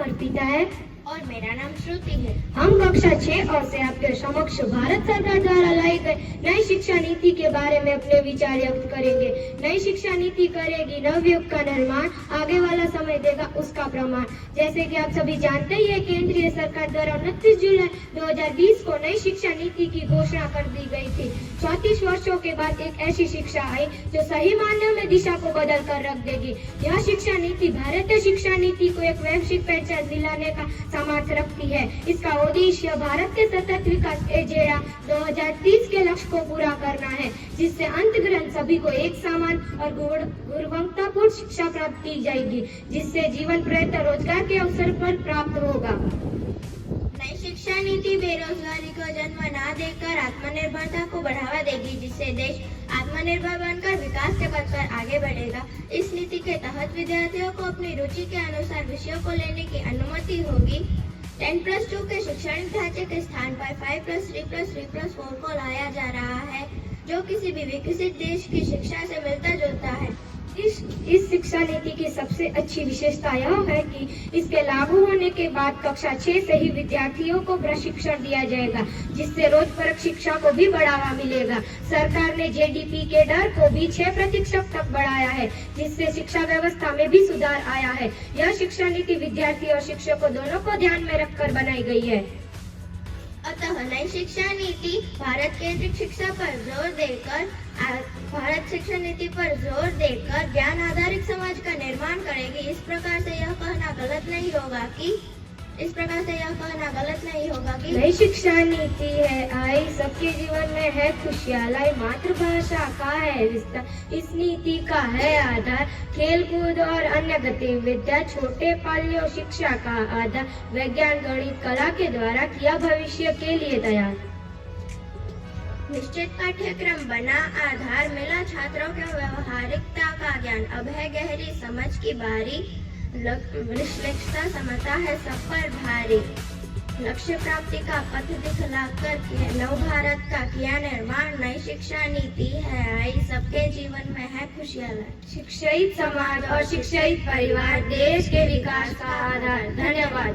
अर्पिता है और मेरा नाम श्रुति है। हम कक्षा 6 और से आपके समक्ष भारत सरकार द्वारा लाई गई नई शिक्षा नीति के बारे में अपने विचार व्यक्त करेंगे। नई शिक्षा नीति करेगी नवयुग का निर्माण, आगे वाला समय देगा उसका प्रमाण। जैसे कि आप सभी जानते ही है, केंद्रीय सरकार द्वारा 29 जुलाई 2020 को नई शिक्षा नीति की घोषणा कर दी गई थी। 34 वर्षों के बाद एक ऐसी शिक्षा आई जो सही मायने में दिशा को बदल कर रख देगी। यह शिक्षा नीति भारतीय शिक्षा नीति को एक वैश्विक पहचान दिलाने का सामर्थ्य रखती है। इसका उद्देश्य भारत के सतत विकास एजेंडा 2030 के लक्ष्य को पूरा करना है, जिससे अंततः सभी को एक समान और गुणवत्तापूर्ण शिक्षा प्राप्त की जाएगी, जिससे जीवन पर्यंत रोजगार के अवसर पर प्राप्त होगा। नई शिक्षा नीति बेरोजगारी को जन्म न देकर आत्मनिर्भरता को बढ़ावा देगी, जिससे देश आत्मनिर्भर बनकर विकास के पथ पर आगे बढ़ेगा। इस नीति के तहत विद्यार्थियों को अपनी रुचि के अनुसार विषयों को लेने की अनुमति होगी। 10+2 के शैक्षणिक ढांचे के स्थान पर 5+3+3+4 को लाया जा रहा है, जो किसी भी विकसित देश की शिक्षा से मिलता जुलता है। इस शिक्षा नीति की सबसे अच्छी विशेषता यह है कि इसके लागू होने के बाद कक्षा 6 से ही विद्यार्थियों को प्रशिक्षण दिया जाएगा, जिससे रोजपरक शिक्षा को भी बढ़ावा मिलेगा। सरकार ने जीडीपी के दर को भी 6% तक बढ़ाया है, जिससे शिक्षा व्यवस्था में भी सुधार आया है। यह शिक्षा नीति विद्यार्थी और शिक्षकों दोनों को ध्यान में रखकर बनाई गई है। अतः नई शिक्षा नीति भारत केंद्रित शिक्षा पर जोर देकर ज्ञान आधारित समाज का निर्माण करेगी। इस प्रकार से यह कहना गलत नहीं होगा कि नई शिक्षा नीति है आई सबके जीवन में है खुशियाँ लाई, मातृभाषा का है विस्तार, इस नीति का है आधार, खेल कूद और अन्य गतिविधियाँ, छोटे पालियों शिक्षा का आधार, विज्ञान गणित कला के द्वारा किया भविष्य के लिए तैयार। निश्चित पाठ्यक्रम बना आधार, मिला छात्रों को व्यवहारिकता का ज्ञान, अब है गहरी समझ की बारी, विश्लेषता समता है सब पर भारी। लक्ष्य प्राप्ति का पथ दिखलाकर नव भारत का किया निर्माण, नई शिक्षा नीति है आई सबके जीवन में है खुशियाँ लाई। शिक्षित समाज और शिक्षित परिवार देश के विकास का आधार। धन्यवाद।